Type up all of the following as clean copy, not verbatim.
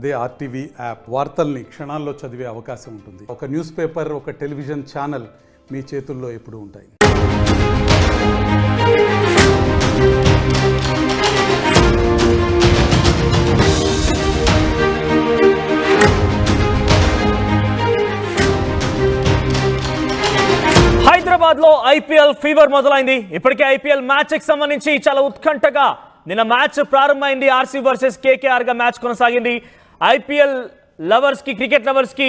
అదే RTV app వార్తల్ని క్షణాల్లో చదివే అవకాశం ఉంటుంది. ఒక న్యూస్ పేపర్, ఒక టెలివిజన్ ఛానల్ మీ చేతుల్లో ఎప్పుడూ ఉంటాయి. హైదరాబాద్ లో ఐపీఎల్ ఫీవర్ మొదలైంది. ఇప్పటికే ఐపీఎల్ మ్యాచ్ కి సంబంధించి చాలా ఉత్కంఠగా నిన్న మ్యాచ్ ప్రారంభమైంది. ఆర్సీ వర్సెస్ కేకేఆర్ గా మ్యాచ్ కొనసాగింది. ఐపీఎల్ లవర్స్ కి, క్రికెట్ లవర్స్ కి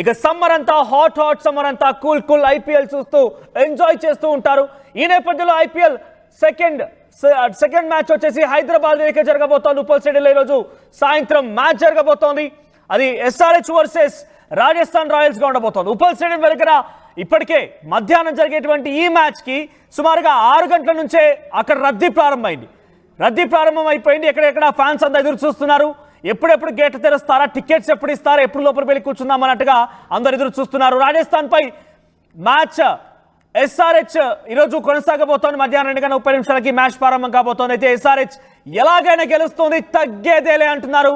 ఇక సమ్మర్ అంతా హాట్ సమ్మర్ అంతా కూల్ ఐపీఎల్ చూస్తూ ఎంజాయ్ చేస్తూ ఉంటారు. ఈ నేపథ్యంలో ఐపీఎల్ సెకండ్ మ్యాచ్ వచ్చేసి హైదరాబాద్ వేదిక జరగబోతోంది. ఉప్పల్ స్టేడియంలో ఈరోజు సాయంత్రం మ్యాచ్ జరగబోతోంది. అది ఎస్ఆర్హెచ్ వర్సెస్ రాజస్థాన్ రాయల్స్ గా ఉండబోతోంది. ఉప్పల్ స్టేడియం దగ్గర ఇప్పటికే మధ్యాహ్నం జరిగేటువంటి ఈ మ్యాచ్ కి సుమారుగా 6 గంటల నుంచే అక్కడ రద్దీ ప్రారంభం అయిపోయింది. ఎక్కడెక్కడ ఫ్యాన్స్ అంతా ఎదురు చూస్తున్నారు. ఎప్పుడెప్పుడు గేట్ తెరుస్తారా, టికెట్స్ ఎప్పుడు ఇస్తారా, ఎప్పుడు లోపల వెళ్ళి కూర్చుందాం అన్నట్టుగా అందరు ఎదురు చూస్తున్నారు. రాజస్థాన్ పై మ్యాచ్ ఎస్ఆర్హెచ్ ఈరోజు కొనసాగబోతోంది. మధ్యాహ్నం 2:30 మ్యాచ్ ప్రారంభం కాబోతోంది. అయితే ఎస్ఆర్హెచ్ ఎలాగైనా గెలుస్తుంది, తగ్గేదేలే అంటున్నారు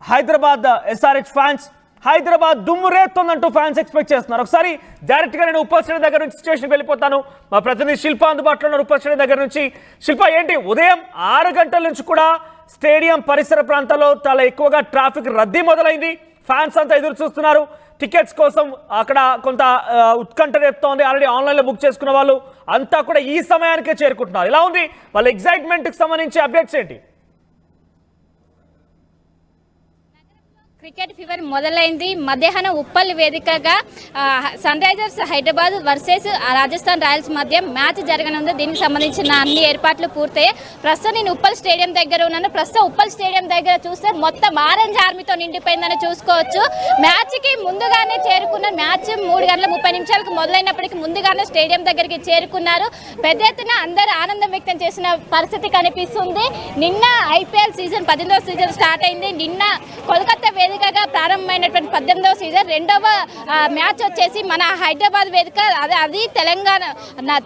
హైదరాబాద్ ఎస్ఆర్హెచ్ ఫ్యాన్స్. హైదరాబాద్ దుమ్ము రేస్తుందంటూ ఫ్యాన్స్ ఎక్స్పెక్ట్ చేస్తున్నారు. ఒకసారి డైరెక్ట్ గా నేను ఉప్పల్ స్టేడియం దగ్గర నుంచి స్టేషన్ వెళ్ళిపోతాను. మా ప్రతినిధి శిల్ప అందుబాటులో ఉన్నారు ఉప్పల్ స్టేడియం దగ్గర నుంచి. శిల్ప, ఏంటి ఉదయం 6 గంటల నుంచి కూడా స్టేడియం పరిసర ప్రాంతాల్లో చాలా ఎక్కువగా ట్రాఫిక్ రద్దీ మొదలైంది. ఫ్యాన్స్ అంతా ఎదురు చూస్తున్నారు టికెట్స్ కోసం. అక్కడ కొంత ఉత్కంఠ రేపుతోంది. ఆల్రెడీ ఆన్లైన్లో బుక్ చేసుకున్న వాళ్ళు అంతా కూడా ఈ సమయానికే చేరుకుంటున్నారు. ఎలా ఉంది వాళ్ళ ఎగ్జైట్మెంట్కి సంబంధించి అప్డేట్స్ ఏంటి? క్రికెట్ ఫీవర్ మొదలైంది. మధ్యాహ్నం ఉప్పల్ వేదికగా Sunrisers Hyderabad versus Rajasthan Royals మధ్య మ్యాచ్ జరగనుంది. దీనికి సంబంధించిన అన్ని ఏర్పాట్లు పూర్తయ్యాయి. ప్రస్తుతం నేను ఉప్పల్ స్టేడియం దగ్గర ఉన్నాను. ప్రస్తుతం ఉప్పల్ స్టేడియం దగ్గర చూస్తే మొత్తం ఆరెంజ్ ఆర్మీతో నిండిపోయిందని చూసుకోవచ్చు. మ్యాచ్కి ముందుగానే చేరుకున్న మ్యాచ్ 3:30 మొదలైనప్పటికీ ముందుగానే స్టేడియం దగ్గరికి చేరుకున్నారు. పెద్ద ఎత్తున అందరూ ఆనందం వ్యక్తం చేసిన పరిస్థితి కనిపిస్తుంది. నిన్న ఐపీఎల్ సీజన్ 18వ సీజన్ స్టార్ట్ అయింది. నిన్న కోల్కతా వేదికగా ప్రారంభమైనటువంటి 18వ సీజన్ రెండవ మ్యాచ్ వచ్చేసి మన హైదరాబాద్ వేదిక. అది తెలంగాణ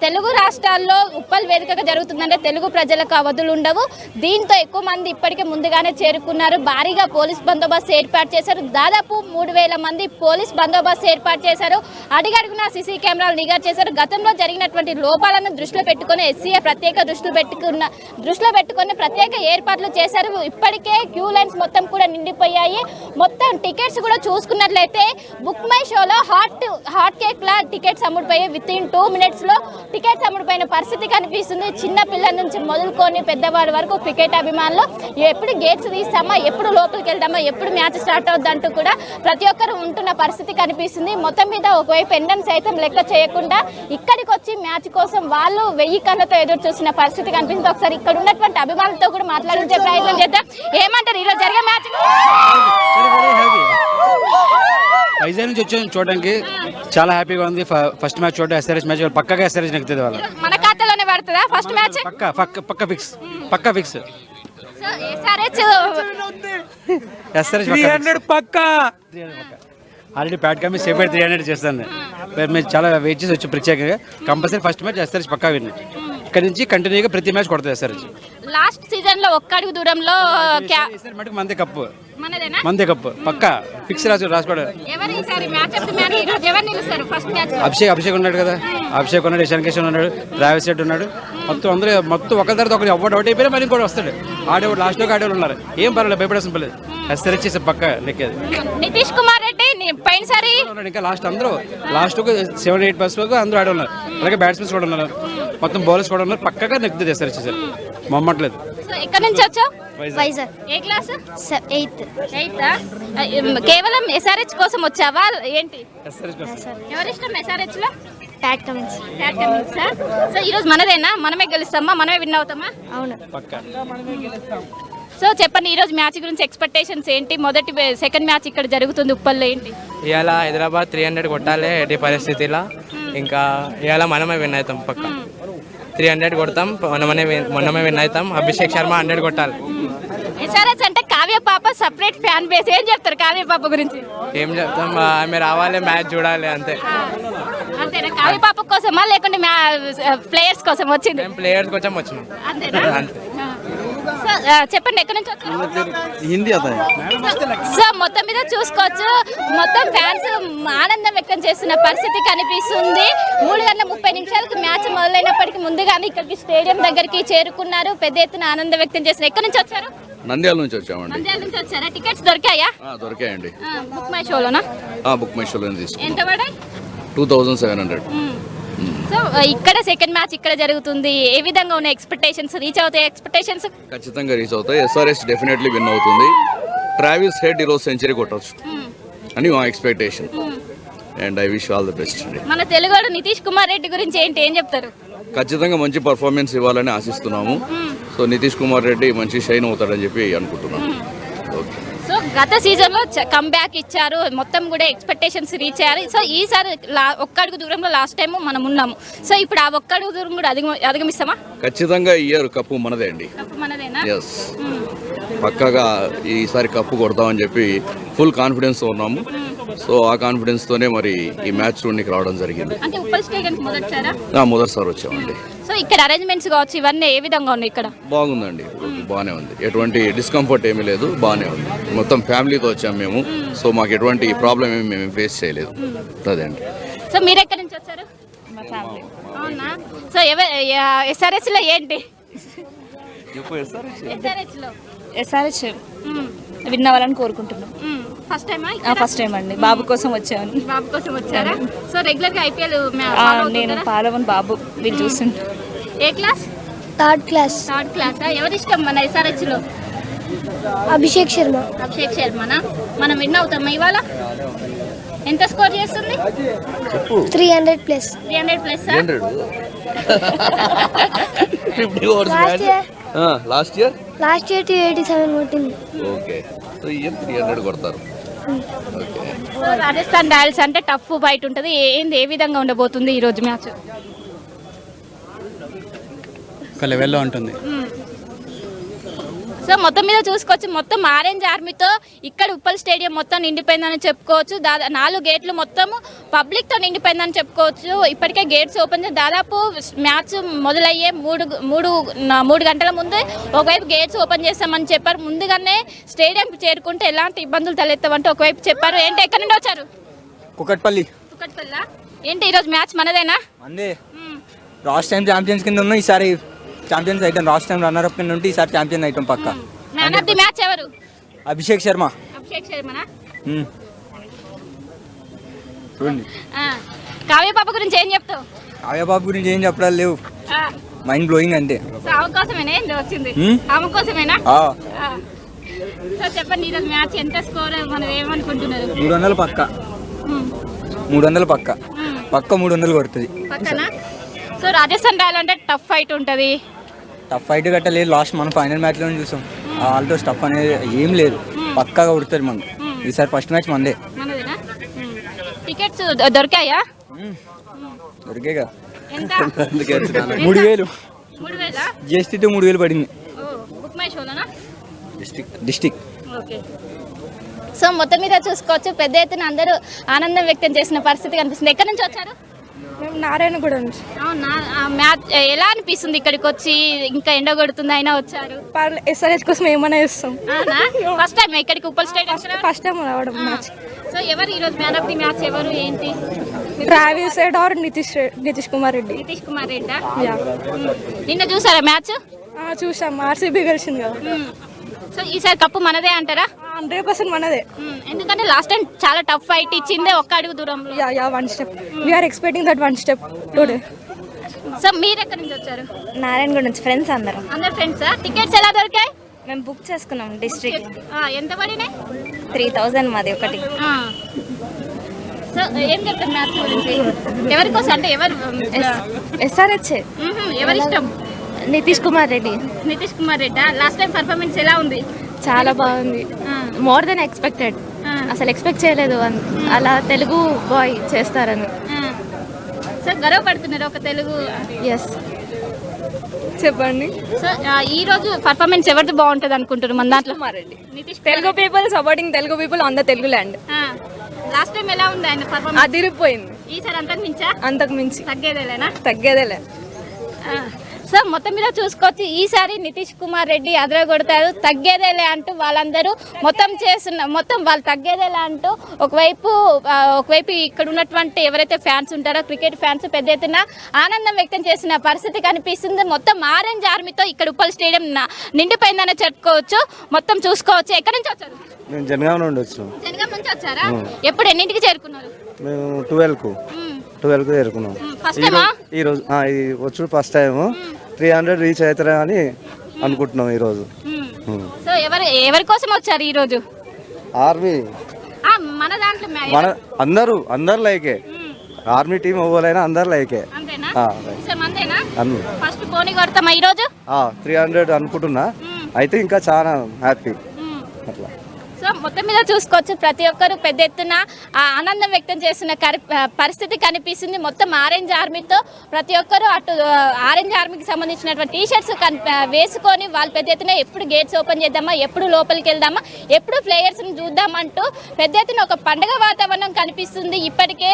తెలుగు రాష్ట్రాల్లో ఉప్పల్ వేదికగా జరుగుతుందంటే తెలుగు ప్రజలకు అవధులు ఉండవు. దీంతో ఎక్కువ మంది ఇప్పటికే ముందుగానే చేరుకున్నారు. భారీగా పోలీస్ బందోబస్తు ఏర్పాటు చేశారు. దాదాపు 3000 మంది పోలీస్ బందోబస్తు ఏర్పాటు చేశారు. అడుగడుగునా సీసీ కెమెరాలు నిఘా చేశారు. గతంలో జరిగినటువంటి లోపాలను దృష్టిలో పెట్టుకుని ఎస్సీఏ ప్రత్యేక దృష్టిలో పెట్టుకుని ప్రత్యేక ఏర్పాట్లు చేశారు. ఇప్పటికే క్యూ లైన్స్ మొత్తం కూడా నిండిపోయాయి. మొత్తం టికెట్స్ కూడా చూసుకున్నట్లయితే బుక్ మై షోలో హాట్ కేక్ లా టికెట్స్ అమ్ముడుపోయి విత్-ఇన్ 2 minutes లో టికెట్స్ అమ్ముడుపోయిన పరిస్థితి కనిపిస్తుంది. చిన్న పిల్లల నుంచి మొదలుకొని పెద్దవాడి వరకు క్రికెట్ అభిమానులు ఎప్పుడు గేట్స్ తీస్తామా, ఎప్పుడు లోపలికి వెళ్దామా, ఎప్పుడు మ్యాచ్ స్టార్ట్ అవుద్దంటూ కూడా ప్రతి ఒక్కరు ఉంటున్న పరిస్థితి కనిపిస్తుంది. మొత్తం మీద ఒకవైపు ఎండను సైతం లెక్క చేయకుండా ఇక్కడికి వచ్చి మ్యాచ్ కోసం వాళ్ళు 1000 కళ్ళతో ఎదురు చూసిన పరిస్థితి కనిపిస్తుంది. ఒకసారి ఇక్కడ ఉన్నటువంటి అభిమానులతో కూడా మాట్లాడించే ప్రయత్నం చేద్దాం. ఏమంటారు ఈరోజు జరిగే మ్యాచ్? వైజాగ్ నుంచి వచ్చి చూడడానికి చాలా హ్యాపీగా ఉంది. ఫస్ట్ మ్యాచ్ చూడడం ఎస్ఆర్హెచ్ మ్యాచ్ పక్కగా ఎస్ఆర్హెచ్ నెక్కుతుంది. వాళ్ళ మన ఖాతాలోనే పడుతుందా ఫస్ట్ మ్యాచ్? పక్క ఫిక్స్ ఎస్ఆర్హెచ్ పక్కా. ఆల్రెడీ ప్యాట్ కమ్మి సేపు 300 చేస్తాను. మేము చాలా వెయిట్ చేసి వచ్చి ప్రత్యేకంగా కంపల్సరీ ఫస్ట్ మ్యాచ్ ఎస్ఆర్హెచ్ పక్కా విన్. ఇక్కడ నుంచి కంటిన్యూగా ప్రతి మ్యాచ్ కొడుతుంది ఎస్ఆర్హెచ్. లాస్ట్ సీజన్ లో ఒక్క అడుగు దూరంలో మందే కప్పు పక్కా ఫిక్స్ రాసుకోవడం. అభిషేక్ ఉన్నాడు కదా, అభిషేక్ ఉన్నాడు, ఇషాన్ కిషన్ ఉన్నాడు, ట్రావిస్ హెడ్ ఉన్నాడు. మొత్తం ఒకరి తర్వాత ఒకరు ఎవరు అవుట్ అయిపోయినా మరి ఇంకోటి వస్తాడు. ఆడేవాడు లాస్ట్ లో ఆడేవాళ్ళు ఉన్నారు. ఏం పర్వాలేదు, భయపడాల్సిన పర్లేదు. ఎస్ఆర్హెచ్ పక్క నెక్కేది. నితీష్ కుమార్ రెడ్డి పైనసారి ఇంకా లాస్ట్ అందరూ లాస్ట్ 7-8 వరకు అందరూ ఆడే ఉన్నారు. అలాగే బ్యాట్స్మెన్స్ కూడా ఉన్నారు, మొత్తం బౌలర్స్ కూడా ఉన్నారు. పక్కగా నెక్కుతుంది ఎస్ఆర్హెచ్ సార్, మొమ్మట్లేదు. ఎక్కడి నుంచి వచ్చావు? వైజాగ్. ఏ క్లాస్? 8th. కేవలం ఎస్ఆర్హెచ్ కోసం వచ్చావా ఏంటి? ఎవరిష్టం ఎస్ఆర్హెచ్ లో? Pat Cummins. సో ఈరోజు మనదేనా? మనమే గెలుస్తామా? మనమే విన్ అవుతామా? అవును. సో చెప్పండి, ఈరోజు మ్యాచ్ గురించి ఎక్స్పెక్టేషన్స్ ఏంటి? సెకండ్ మ్యాచ్ ఇక్కడ జరుగుతుంది ఉప్పల్లో, ఏంటి? ఇవాళ హైదరాబాద్ 300 కొట్టాలి ఎట్టి పరిస్థితిలో. ఇంకా ఇవాళ మనమే విన్ అవుతాం. పక్క 300 కొడతాం, మనమే విన్ అవుతాం. అభిషేక్ శర్మ 100 కొట్టాలి. ఎస్ఆర్హెచ్ అంటే కావ్య పాప సపరేట్ ఫ్యాన్ బేస్. ఏం చెప్తారు కావ్య పాప గురించి? ఏం చెప్తాం, ఆమె రావాలి, మ్యాచ్ చూడాలి అంతే. అంతేనా? కావ్య పాప కోసమా లేకుంటే ప్లేయర్స్ కోసం వచ్చింది? ప్లేయర్స్ కోసం వచ్చినాం అంతేనా? అంతే. సో చెప్పండి ఎక్కడి నుంచి వచ్చారు? హిందీ అతను సో మొత్తం మీద చూసుకోవచ్చు, మొత్తం ఫ్యాన్స్ ఆనందం వ్యక్తం చేస్తున్న పరిస్థితి కనిపిస్తుంది. 3:30 మ్యాచ్ మొదలైనప్పటికీ ముందుగానే ఇక్కడికి స్టేడియం దగ్గరికి చేరుకున్నారు. పెద్ద ఎత్తున ఆనందం వ్యక్తం చేస్తున్నారు. ఎక్కడి నుంచి వచ్చారు? నంద్యాల నుంచి వచ్చామండి. నంద్యాల నుంచి వచ్చారా? టికెట్స్ దొరికాయా? దొరికాయండి. బుక్ మై షోలోనా? బుక్ మై షోలో తీసుకున్నాం. ఎంత పడాయి? 2700. సో ఇక్కడ సెకండ్ మ్యాచ్ ఇక్కడ జరుగుతుంది. ఏ విధంగా ఉన్న ఎక్స్పెక్టేషన్స్? రీచ్ అవుతాయి ఎక్స్పెక్టేషన్స్? ఖచ్చితంగా రీచ్ అవుతాయి. ఎస్ఆర్ఎస్ డెఫినెట్లీ విన్ అవుతుంది. ట్రావిస్ హెడ్ ఈరోజు సెంచరీ కొట్టచ్చు అని మా expectation. And I wish all the best అండి. మన తెలుగువాడు నితీష్ కుమార్ రెడ్డి గురించి ఏం చెప్తారు? ఖచ్చితంగా మంచి పర్ఫార్మెన్స్ ఇవ్వాలని ఆశిస్తున్నాము. సో నితీష్ కుమార్ రెడ్డి మంచి షైన్ అవుతాడని చెప్పి అనుకుంటున్నాను. ఓకే. సో గత సీజన్లో కమ్బ్యాక్ ఇచ్చారు, మొత్తం కూడా ఎక్స్పెక్టేషన్స్ రీచ్ అయ్యారు. సో ఈసారి ఒక్క అడుగు దూరంలో లాస్ట్ టైం మనం ఉన్నాము. సో ఇప్పుడు ఆ ఒక్క అడుగు దూరం కూడా అధిగమిస్తామా? ఖచ్చితంగా ఈ ఇయర్ కప్పు మనదే అండి. కప్పు మనదేనా? ఎస్, పక్కాగా ఈసారి కప్పు కొడతామని చెప్పి ఫుల్ కాన్ఫిడెన్స్తో ఉన్నాము. సో ఆ కాన్ఫిడెన్స్తోనే మరి ఈ మ్యాచ్ చూడడానికి రావడం జరిగింది. అంటే ఉప్పల్ స్టేడియంకి మొదటిసారా? మొదటిసారి వచ్చామండి. సో ఇక్కడ అరేంజ్మెంట్స్ కావచ్చు, ఇవన్నీ ఏ విధంగా ఉన్నాయి ఇక్కడ? బాగుందండి, బాగానే ఉంది. ఎటువంటి డిస్కంఫర్ట్ ఏమీ లేదు, బాగానే ఉంది. మొత్తం ఫ్యామిలీతో వచ్చాము మేము. సో మాకు ఎటువంటి ప్రాబ్లం ఏమి మేము ఫేస్ చేయలేదు. అదే అండి. సో మీరు ఎక్కడి నుంచి వచ్చారు? అవునా? సో ఎస్ఆర్హెచ్లో ఏంటి? ఎస్ఆర్హెచ్ విన్ అవ్వాలని కోరుకుంటున్నాం. ఫస్ట్ టైమా? ఫస్ట్ టైం అండి, బాబు కోసం వచ్చాను. బాబు కోసం వచ్చారా? సో రెగ్యులర్ గా ఐపీఎల్ నేను పాలవన్ బాబు వీళ్ళు చూస్తుంటా. ఏ క్లాస్? Third class. థర్డ్ క్లాసా? ఎవరి ఇష్టం మన ఎస్ఆర్హెచ్ లో? అభిషేక్ శర్మ. అభిషేక్ శర్మనా? మనం విన్ అవుతామా ఇవాళ? ఎంత స్కోర్ చేస్తుంది? 300 ప్లస్. 300 ప్లస్. లాస్ట్ ఇయర్ 287 కొట్టింది. ఓకే. సో ఇయర్ 300 కొడతారు. ఓకే. సో రాజస్థాన్ రాయల్స్ అంటే టఫ్ ఫైట్ ఉంటుంది. ఏ విధంగా ఉండబోతుంది ఈ రోజు మ్యాచ్? ఒక లెవెల్లో ఉంటుంది. సో మొత్తం మీద చూసుకోవచ్చు, మొత్తం ఆరెంజ్ ఆర్మీతో ఇక్కడ ఉప్పల్ స్టేడియం మొత్తం నిండిపోయిందని చెప్పుకోవచ్చు. 4 గేట్లు మొత్తం పబ్లిక్తో నిండిపోయిందని చెప్పుకోవచ్చు. ఇప్పటికే గేట్స్ ఓపెన్ చేసి దాదాపు మ్యాచ్ మొదలయ్యే 3 గంటల ముందు ఒకవైపు గేట్స్ ఓపెన్ చేస్తామని చెప్పారు. ముందుగానే స్టేడియంకి చేరుకుంటే ఎలాంటి ఇబ్బందులు తలెత్తవంటే ఒకవైపు చెప్పారు. ఏంటి, ఎక్కడి నుండి వచ్చారు? కుకట్పల్లి. కుకట్పల్లి. ఏంటి ఈరోజు మ్యాచ్ మనదేనా? అందే. లాస్ట్ టైం ఛాంపియన్స్ కింద ఉన్నాం, ఈసారి champions item. Last time runner up కింద ఉంటే ఈసారి ఛాంపియన్ ఐటమ్ పక్క. మ్యాన్ ఆఫ్ ది మ్యాచ్ ఎవరు? అభిషేక్ శర్మ. అభిషేక్ శర్మనా? చూడండి. కావ్య పాప గురించి ఏం చెప్తావు? కావ్య బాబు గురించి ఏం చెప్పడాలు లేవు, మైండ్ బ్లోయింగ్ అంతే. ఆమె కోసమేనా వచ్చింది? ఆమె కోసమేనా? సో చెప్పండి, ఈరోజు మ్యాచ్ ఎంత స్కోర్ మనం ఏమనుకుంటున్నారు? 300 పక్క. 300 పక్క. పక్క 300 కొడుతుంది. పక్కన. సో రాజస్థాన్ రాయల్ అంటే టఫ్ ఫైట్ ఉంటుంది. టఫ్ ఫైట్ గట్ట లేదు, లాస్ట్ మనం ఫైనల్ మ్యాచ్లో చూసాం. ఆల్టో స్టఫ్ అనేది ఏం లేదు, పక్కాగా కొడుతుంది మనం. ఈసారి ఫస్ట్ మ్యాచ్ మందే. మనదేనా? టికెట్స్ దొరికాయా? దొరికేగా. ఎంత? 3000. 3000? జిఎస్టీతో 3000 పడింది. బుక్ మై షోలోనా? డిస్టిక్. ఓకే. సో మొత్తం మీద చూసుకోవచ్చు, పెద్ద ఎత్తున అందరూ ఆనందం వ్యక్తం చేసిన పరిస్థితి కనిపిస్తుంది. ఎక్కడి నుంచి వచ్చారు? మేము నారాయణగూడ నుంచి. అవునా? మ్యాచ్ ఎలా అనిపిస్తుంది ఇక్కడికి వచ్చి? ఇంకా ఎండ కొడుతుంది అయినా వచ్చారు. ఎస్ఆర్హెచ్ కోసం ఏమైనా చేస్తాం. ఫస్ట్ టైం ఇక్కడికి ఉప్పల్ స్టేడియం? ఫస్ట్ టైం రావడం మ్యాచ్. సో ఎవరు ఈరోజు మ్యాన్ ఆఫ్ ది మ్యాచ్ ఎవరు? ఏంటి? Travis Head or Nitish Kumar Reddy. Nitish Kumar రెడ్డా? నిన్న చూసారా మ్యాచ్? చూసాం, ఆర్సీబీ గెలిచింది కదా. సో ఈసారి కప్పు మనదే అంటారా? 100% మనదే. ఎందుకంటే లాస్ట్ టైం చాలా టఫ్ ఫైట్ ఇచ్చిందే ఒక్క అడుగు దూరంలో. One step. We're expecting that one step today. So మీరు ఎక్కడి నుంచి వచ్చారు? నారాయణగూడ నుంచి. ఫ్రెండ్స్ అందరం. అందరు ఫ్రెండ్సా? టికెట్స్ ఎలా దొరికాయి? మేము బుక్ చేసుకున్నాం డిస్ట్రిక్ట్. ఎంత పడినాయి? 3000 మాది ఒకటి. సో ఏం చెప్తారు మ్యాచ్ గురించి? ఎవరి కోసం అంటే ఎవరు? ఎస్ఆర్హెచ్. ఎవరి ఇష్టం? నితీష్ కుమార్ రెడ్డి. నితీష్ కుమార్ రెడ్డా? లాస్ట్ టైం పర్ఫార్మెన్స్ ఎలా ఉంది? చాలా బాగుంది, మోర్ దెన్ ఎక్స్పెక్టెడ్. అసలు ఎక్స్పెక్ట్ చేయలేదు అలా తెలుగు బాయ్ చేస్తారని. సో గర్వపడుతున్నారు ఒక తెలుగు? ఎస్. చెప్పండి. సో ఈ రోజు పర్ఫార్మెన్స్ ఎవరిది బాగుంటుంది అనుకుంటారు మన దాంట్లో? Nitish. Telugu people supporting Telugu people on the Telugu land. Last time ఎలా ఉంది ఆయన పర్ఫార్మెన్స్? అదిరిపోయింది. ఈసారి అంతకు మించా? అంతకు మించి. తగ్గేదేలేనా? తగ్గేదేలే. సో మొత్తం మీద చూసుకోవచ్చు ఈసారి నితీష్ కుమార్ రెడ్డి అదరగొడతారు, తగ్గేదేలే అంటూ వాళ్ళందరూ మొత్తం వాళ్ళు తగ్గేదేలే అంటూ ఒకవైపు ఇక్కడ ఉన్నటువంటి ఎవరైతే ఫ్యాన్స్ ఉంటారో క్రికెట్ ఫ్యాన్స్ పెద్ద ఎత్తున ఆనందం వ్యక్తం చేసిన పరిస్థితి కనిపిస్తుంది. మొత్తం ఆరెంజ్ ఆర్మీతో ఇక్కడ ఉప్పల్ స్టేడియం నిండిపోయిందని చెప్పుకోవచ్చు. మొత్తం చూసుకోవచ్చు. ఎక్కడి నుంచి వచ్చారు? మేము జనగామ నుండి వచ్చాం. జనగామ నుంచి వచ్చారా? ఎప్పుడు ఎన్నింటికి చేరుకున్నారు? మేము 12కు చేరుకున్నాం. ఈ రోజు ఇది వచ్చి ఫస్ట్ టైం 300 రీచ్ అవుతారా అని అనుకుంటున్నాం ఈ రోజు. సో ఎవరి కోసం వచ్చారు ఈ రోజు? ఆర్మీ మన దాంట్లో మన అందరు లైకే, ఆర్మీ టీం అవ్వాలైనా అందరు లైకే. ఫస్ట్ బోని కొడతామా ఈ రోజు? 300 అనుకుంటున్నా, అయితే ఇంకా చాలా హ్యాపీ అట్లా. సో మొత్తం మీద చూసుకోవచ్చు ప్రతి ఒక్కరు పెద్ద ఎత్తున ఆనందం వ్యక్తం చేస్తున్న పరిస్థితి కనిపిస్తుంది. మొత్తం ఆరెంజ్ ఆర్మీతో ప్రతి ఒక్కరు అటు ఆరెంజ్ ఆర్మీకి సంబంధించినటువంటి టీషర్ట్స్ వేసుకొని వాళ్ళు పెద్ద ఎత్తున ఎప్పుడు గేట్స్ ఓపెన్ చేద్దామా, ఎప్పుడు లోపలికి వెళ్దామా, ఎప్పుడు ప్లేయర్స్ని చూద్దామంటూ పెద్ద ఎత్తున ఒక పండుగ వాతావరణం కనిపిస్తుంది. ఇప్పటికే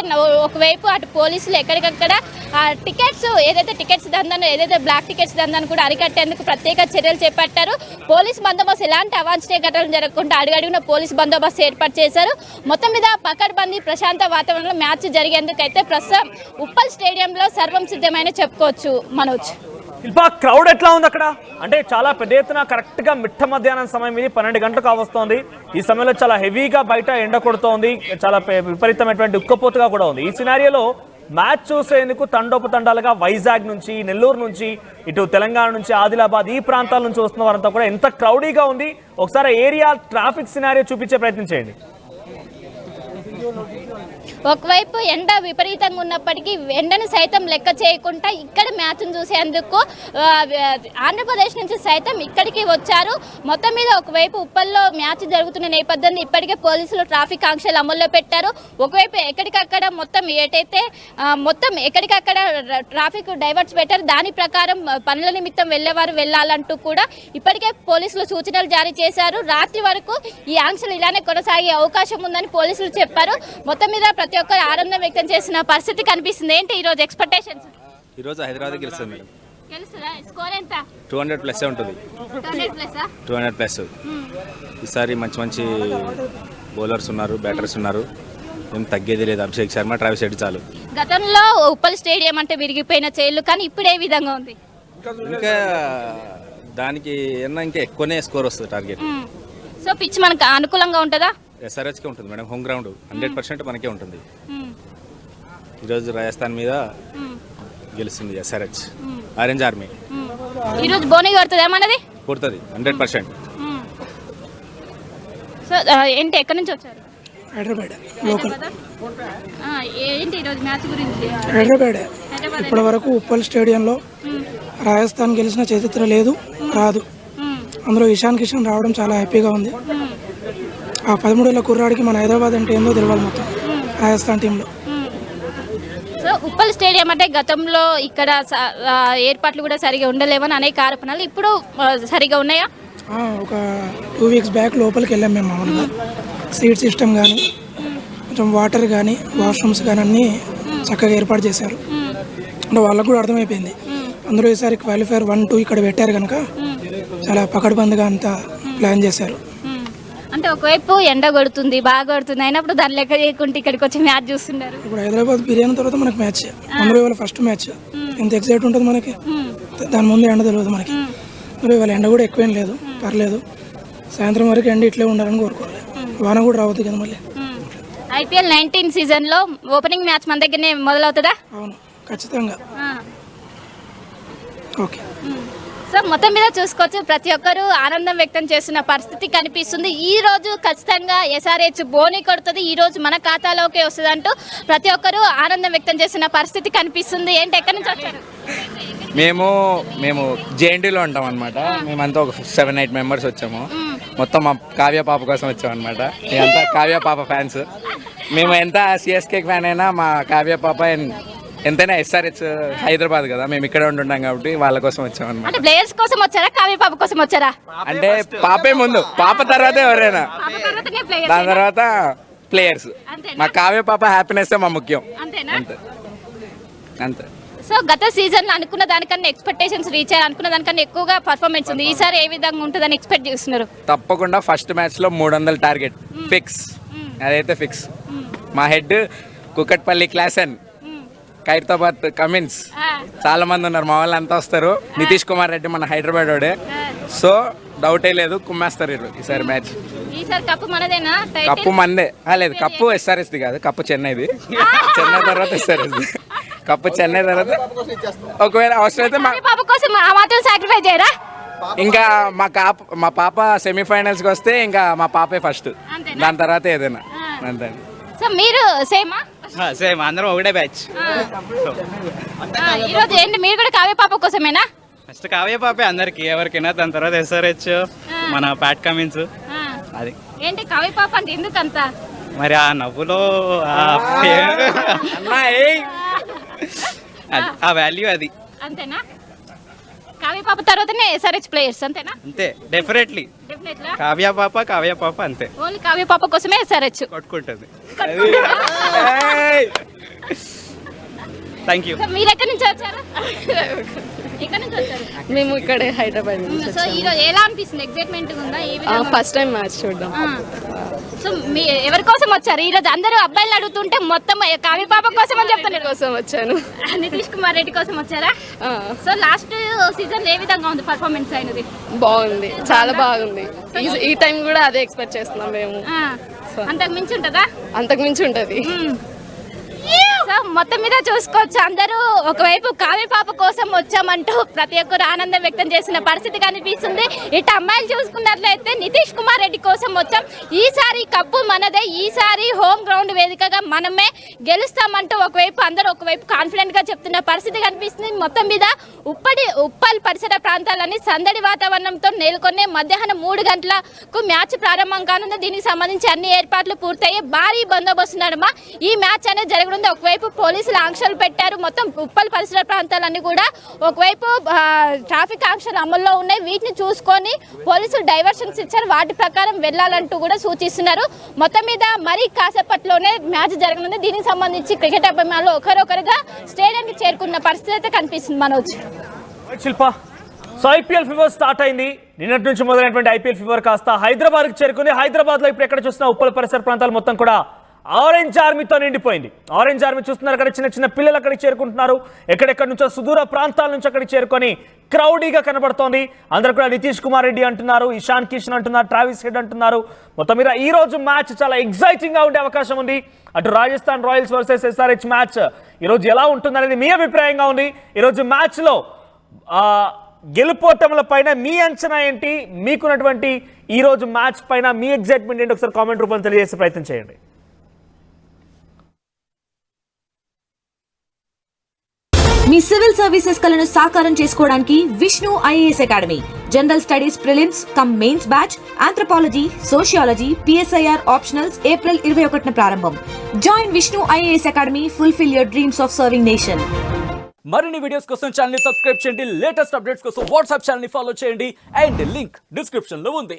ఒకవైపు అటు పోలీసులు ఎక్కడికక్కడ టికెట్స్ దందాను ఏదైతే బ్లాక్ టికెట్స్ దందాను కూడా అరికట్టేందుకు ప్రత్యేక చర్యలు చేపట్టారు. పోలీస్ బందోబస్తు ఎలాంటి అవాంఛనీయ ఘటనలు జరగకుండా అడుగడుగున పోలీస్ బందోబస్తు ఏర్పాటు చేశారు. మొత్తం మీద పకడ్బందీ ప్రశాంత వాతావరణంలో మ్యాచ్ జరిగేందుకు అయితే ప్రస్తుతం ఉప్పల్ స్టేడియంలో సర్వం సిద్ధమైన చెప్పుకోవచ్చు. మనోజ్, శిల్ప, క్రౌడ్ ఎట్లా ఉంది అక్కడ? అంటే చాలా పెద్ద ఎత్తున కరెక్ట్గా మిట్ట మధ్యాహ్నం సమయం ఇది 12 గంటలకు కావస్తోంది. ఈ సమయంలో చాలా హెవీగా బయట ఎండ కొడుతోంది, చాలా విపరీతమైనటువంటి ఉక్కపోతగా కూడా ఉంది. ఈ సినారియోలో మ్యాచ్ చూసేందుకు తండోపతండాలుగా వైజాగ్ నుంచి, నెల్లూరు నుంచి, ఇటు తెలంగాణ నుంచి, ఆదిలాబాద్ ఈ ప్రాంతాల నుంచి వస్తున్న వారంతా కూడా ఎంత క్రౌడీగా ఉంది. ఒకసారి ఏరియా ట్రాఫిక్ సినారియో చూపించే ప్రయత్నం చేయండి. ఒకవైపు ఎండ విపరీతంగా ఉన్నప్పటికీ ఎండను సైతం లెక్క చేయకుండా ఇక్కడ మ్యాచ్ను చూసేందుకు ఆంధ్రప్రదేశ్ నుంచి సైతం ఇక్కడికి వచ్చారు. మొత్తం మీద ఒకవైపు ఉప్పల్లో మ్యాచ్ జరుగుతున్న నేపథ్యంలో ఇప్పటికే పోలీసులు ట్రాఫిక్ ఆంక్షలు అమల్లో పెట్టారు. ఒకవైపు ఎక్కడికక్కడ మొత్తం ఎక్కడికక్కడ ట్రాఫిక్ డైవర్ట్స్ పెట్టారు. దాని ప్రకారం పనుల నిమిత్తం వెళ్ళేవారు వెళ్ళాలంటూ కూడా ఇప్పటికే పోలీసులు సూచనలు జారీ చేశారు. రాత్రి వరకు ఈ ఆంక్షలు ఇలానే కొనసాగే అవకాశం ఉందని పోలీసులు చెప్పారు. మొత్తం మీద ప్రతి ఒక్కరు ఆనందం వ్యక్తం చేసిన పరిస్థితి కనిపిస్తుంది. ఏంటి ఈరోజు ఎక్స్పెక్టేషన్స్? ఈరోజు హైదరాబాద్ గెలుస్తుంది మేడం. గెలుస్తుందా? స్కోర్ ఎంత? 200+ ఉంటుంది. 200+. ఈసారి మంచి బౌలర్స్ ఉన్నారు, బ్యాటర్స్ ఉన్నారు. ఏం తగ్గేది లేదు. అభిషేక్ శర్మ, ట్రావిస్ హెడ్ చాలు. గతంలో ఉప్పల్ స్టేడియం అంటే విరిగిపోయిన చేళ్లు, కానీ ఇప్పుడు ఏ విధంగా ఉంది? ఇంకా దానికి ఇంకా ఎక్కువనే స్కోర్ వస్తుంది టార్గెట్. సో పిచ్ మనకు అనుకూలంగా ఉంటుందా? SRHకే ఉంటుంది మేడం. హోమ్ గ్రౌండ్ 100% మనకే ఉంటుంది. ఈరోజు రాజస్థాన్ మీద గెలుస్తుంది SRH, ఆరెంజ్ ఆర్మీ. ఈరోజు బోని కొడుతుంది ఏమన్నది? కొడుతుంది 100%. సో ఏంటి, ఎక్కడి నుంచి వచ్చారు? హైదరాబాద్ లోకల్. ఏంటి ఈరోజు మ్యాచ్ గురించి? హైదరాబాద్ ఇప్పటి వరకు ఉప్పల్ స్టేడియంలో రాజస్థాన్ గెలిచిన చరిత్ర లేదు, రాదు. అందులో ఇషాన్ కిషన్ రావడం చాలా హ్యాపీగా ఉంది. ఆ 13 ఏళ్ల కుర్రాడికి మన హైదరాబాద్ అంటే ఏందో తెలియాలి మొత్తం రాజస్థాన్ టీంలో. సో ఉప్పల్ స్టేడియం అంటే గతంలో ఇక్కడ ఏర్పాట్లు కూడా సరిగా ఉండలేవని అనేక ఆరోపణలు, ఇప్పుడు సరిగా ఉన్నాయా? ఒక 2 వీక్స్ బ్యాక్ లోపలికి వెళ్ళాం మేము. మామూలుగా సీట్ సిస్టమ్ కానీ, కొంచెం వాటర్ కానీ, వాష్రూమ్స్ కానీ అన్నీ చక్కగా ఏర్పాటు చేశారు. అంటే వాళ్ళకు కూడా అర్థమైపోయింది. అందులో ఈసారి క్వాలిఫైర్ 1, 2 ఇక్కడ పెట్టారు కనుక చాలా పకడ్బందీగా అంతా ప్లాన్ చేశారు. అంటే ఒకవైపు ఎండ కొడుతుంది, బాగా కొడుతుంది, అయినప్పుడు దాని లెక్క చేయకుండా ఇక్కడికి వచ్చి మ్యాచ్ చూస్తున్నారు. ఇప్పుడు హైదరాబాద్ బిర్యానీ తర్వాత మనకి మ్యాచ్, అందులో ఇవాళ ఫస్ట్ మ్యాచ్. ఎంత ఎక్సైట్ ఉంటుంది మనకి, దాని ముందు ఎండ తెలియదు మనకి. మరి ఇవాళ ఎండ కూడా ఎక్కువేం లేదు, పర్లేదు. సాయంత్రం వరకు ఎండ ఇట్లే ఉండాలని కోరుకోవాలి. వాన కూడా రావద్దు కదా మళ్ళీ. IPL 19 సీజన్లో ఓపెనింగ్ మ్యాచ్ మన దగ్గరనే మొదలవుతుందా? అవును, ఖచ్చితంగా. ఓకే. సో మొత్తం మీద చూసుకోవచ్చు ప్రతి ఒక్కరు ఆనందం వ్యక్తం చేస్తున్న పరిస్థితి కనిపిస్తుంది. ఈ రోజు ఖచ్చితంగా SRH బోని కొడుతుంది, ఈ రోజు మన ఖాతాలోకి వస్తుంది అంటూ ప్రతి ఒక్కరు ఆనందం వ్యక్తం చేస్తున్న పరిస్థితి కనిపిస్తుంది. ఏంటి, ఎక్కడి నుంచి వచ్చారు? మేము JNTలో ఉంటాం అనమాట. మేమంతా ఒక 7-8 మెంబర్స్ వచ్చాము. మొత్తం మా కావ్య పాప కోసం వచ్చాం అనమాట. మేమంతా కావ్య పాప ఫ్యాన్స్. మేము ఎంత CSK ఫ్యాన్ అయినా మా కావ్య పాప ఎంతైనా SRH హైదరాబాద్ కదా, మేము ఇక్కడ ఉంటున్నాం కాబట్టి వాళ్ళ కోసం వచ్చాం అనమాట. అంటే ప్లేయర్స్ కోసం వచ్చారా, కావ్య పాప కోసం వచ్చారా? అంటే పాపే ముందు, పాప తర్వాత ఎవరైనా, దాని తర్వాత ప్లేయర్స్. మా కావ్య పాప హ్యాపీనెస్ మా ముఖ్యం. అంతే. సో గత సీజన్ అనుకున్న దానికన్నా ఎక్స్పెక్టేషన్స్ రీచ్ అయ్యారు, అనుకున్న దానికన్నా ఎక్కువగా పర్ఫార్మెన్స్ ఉంది. ఈసారి ఏ విధంగా ఉంటుందని ఎక్స్పెక్ట్ చేస్తున్నారు? తప్పకుండా ఫస్ట్ మ్యాచ్లో 300 టార్గెట్ ఫిక్స్, అదైతే ఫిక్స్. మా head Kukatpally Klaasen, Khairatabad Cummins, చాలా మంది ఉన్నారు, మా వాళ్ళు అంతా వస్తారు. నితీష్ కుమార్ రెడ్డి మన హైదరాబాద్ వాడే, సో డౌటే లేదు, కుమ్మేస్తారు ఈసారి మ్యాచ్. ఈసారి కప్పు మనదేనా? కప్పు మందే లేదు, కప్పు ఎస్ఆర్ఎస్ది కాదు, కప్పు చెన్నైది. చెన్నై తర్వాత ఎస్ఆర్ఎస్ది, కప్పు చెన్నై తర్వాత ఒకవేళ అవసరమైతే పాప కోసం ఆ మాత్రం సాక్రిఫైస్ చేయరా? ఇంకా మా పాప సెమీఫైనల్స్కి వస్తే ఇంకా మా పాపే ఫస్ట్, దాని తర్వాత ఏదైనా అంతే. సో మీరు సేమా? సేమ్, అందరం ఒకటే బ్యాచ్. ఈరోజు ఏంటి, మీరు కూడా కావ్య పాప కోసమేనా? ఫస్ట్ కావ్య పాపే అందరికి, ఎవరికైనా, దాని తర్వాత ఎస్ఆర్హెచ్, మన ప్యాట్ కమిన్స్. అది ఏంటి కావ్య పాప అంటే ఎందుకంత? మరి ఆ నవ్వులో ఆ వాల్యూ అది. అంతేనా? కావ్య పాప తర్వాతనే ఎస్ఆర్హెచ్ ప్లేయర్స్ అంతేనా? అంతే, డెఫినెట్లీ. డెఫినెట్లీ కావ్య పాప అంతే, ఓన్లీ కావ్య పాప కోసమే ఎస్ఆర్హెచ్ కొట్టుకుంటుంది. Thank you. మీరు ఎక్కడి నుంచి వచ్చారు? ఎక్కడి నుంచి వచ్చారు? మేము ఇక్కడే హైదరాబాద్. సో ఈరోజు ఎలా అనిపిస్తుంది? ఎక్సైట్మెంట్ ఉందా? ఫస్ట్ టైం మ్యాచ్ చూద్దాం. సో మీ ఎవరి కోసం వచ్చారు ఈరోజు? అందరూ అబ్బాయిలు అడుగుతుంటే మొత్తం కావ్య పాప కోసం అని చెప్తున్నారు. కోసం వచ్చాను. నితీష్ కుమార్ రెడ్డి కోసం వచ్చారా? సో లాస్ట్ సీజన్ ఏ విధంగా ఉంది పర్ఫార్మెన్స్ అయినది? బాగుంది, చాలా బాగుంది. ఈ టైం కూడా అదే ఎక్స్పెక్ట్ చేస్తున్నాం మేము. అంతకు మించి ఉంటుందా? అంతకు మించి ఉంటుంది. సో మొత్తం మీద చూసుకోవచ్చు, అందరూ ఒకవైపు కావ్య పాప కోసం వచ్చామంటూ ప్రతి ఒక్కరు ఆనందం వ్యక్తం చేసిన పరిస్థితి కనిపిస్తుంది. ఇటు అమ్మాయిలు చూసుకున్నట్లయితే నితీష్ కుమార్ రెడ్డి కోసం వచ్చాం, ఈసారి కప్పు మనదే, ఈసారి హోమ్ గ్రౌండ్ వేదికగా మనమే గెలుస్తామంటూ ఒకవైపు కాన్ఫిడెంట్ గా చెప్తున్న పరిస్థితి కనిపిస్తుంది. మొత్తం మీద ఉప్పల్ పరిసర ప్రాంతాలన్నీ సందడి వాతావరణంతో నెలకొనే మధ్యాహ్నం 3 గంటలకు మ్యాచ్ ప్రారంభం కానుంది. దీనికి సంబంధించి అన్ని ఏర్పాట్లు పూర్తయ్యి భారీ బందోబస్తు నడుమ ఈ మ్యాచ్ అనేది జరగనుంది. ఒకవైపు పోలీసులు ఆంక్షలు పెట్టారు, మొత్తం ఉప్పల్ పరిసర ప్రాంతాలన్నీ కూడా. ఒకవైపు ట్రాఫిక్ ఆంక్షలు అమల్లో ఉన్నాయి, వీటిని చూసుకొని పోలీసులు డైవర్షన్స్ ఇచ్చారు, వాటి ప్రకారం వెళ్ళాలంటూ కూడా సూచిస్తున్నారు. మొత్తం మీద మరి కాసేపట్లోనే మ్యాచ్ జరగనుంది. దీనికి సంబంధించి క్రికెట్ అభిమానులు ఒకరొకరుగా స్టేడియంకి చేరుకున్న పరిస్థితి అయితే కనిపిస్తుంది. మనోజ్, శిల్ప, సో ఐపీఎల్ ఫీవర్ స్టార్ట్ అయింది. నిన్నటి నుంచి మొదలైనటువంటి ఐపీఎల్ ఫీవర్ కాస్త హైదరాబాద్కి చేరుకుంది. హైదరాబాద్లో ఇప్పుడు ఎక్కడ చూసినా ఉప్పల్ పరిసర ప్రాంతాలు మొత్తం కూడా ఆరెంజ్ ఆర్మీతో నిండిపోయింది. ఆరెంజ్ ఆర్మీ చూస్తున్నారు, అక్కడ చిన్న చిన్న పిల్లలు అక్కడికి చేరుకుంటున్నారు. ఎక్కడెక్కడి నుంచో సుదూర ప్రాంతాల నుంచి అక్కడికి చేరుకొని క్రౌడీగా కనబడుతోంది. అందరూ కూడా నితీష్ కుమార్ రెడ్డి అంటున్నారు, ఇషాన్ కిషన్ అంటున్నారు, ట్రావిస్ హెడ్ అంటున్నారు. మొత్తం మీద ఈ రోజు మ్యాచ్ చాలా ఎగ్జైటింగ్ గా ఉండే అవకాశం ఉంది. అటు Rajasthan Royals versus SRH match ఈరోజు ఎలా ఉంటుంది అనేది మీ అభిప్రాయంగా ఉంది. ఈరోజు మ్యాచ్లో గెలుపోటముల పైన మీ అంచనా ఏంటి? మీకున్నటువంటి ఈ రోజు మ్యాచ్ పైన మీ ఎగ్జైట్మెంట్ ఏంటి? ఒకసారి కామెంట్ రూపంలో తెలియజేసే ప్రయత్నం చేయండి. మీ సివిల్ సర్వీసెస్ కలను సాకారం చేసుకోవడానికి Vishnu IAS academy general studies prelims cum mains batch, anthropology, sociology, PSIR optionals April 21న ప్రారంభం. Join Vishnu IAS academy, fulfil your dreams of serving nation. మరిన్ని వీడియోస్ కోసం ఛానల్ ని సబ్స్క్రైబ్ చేయండి, లేటెస్ట్ అప్డేట్స్ కోసం వాట్సాప్ ఛానల్ ని ఫాలో చేయండి, అండ్ లింక్ డిస్క్రిప్షన్ లో ఉంది.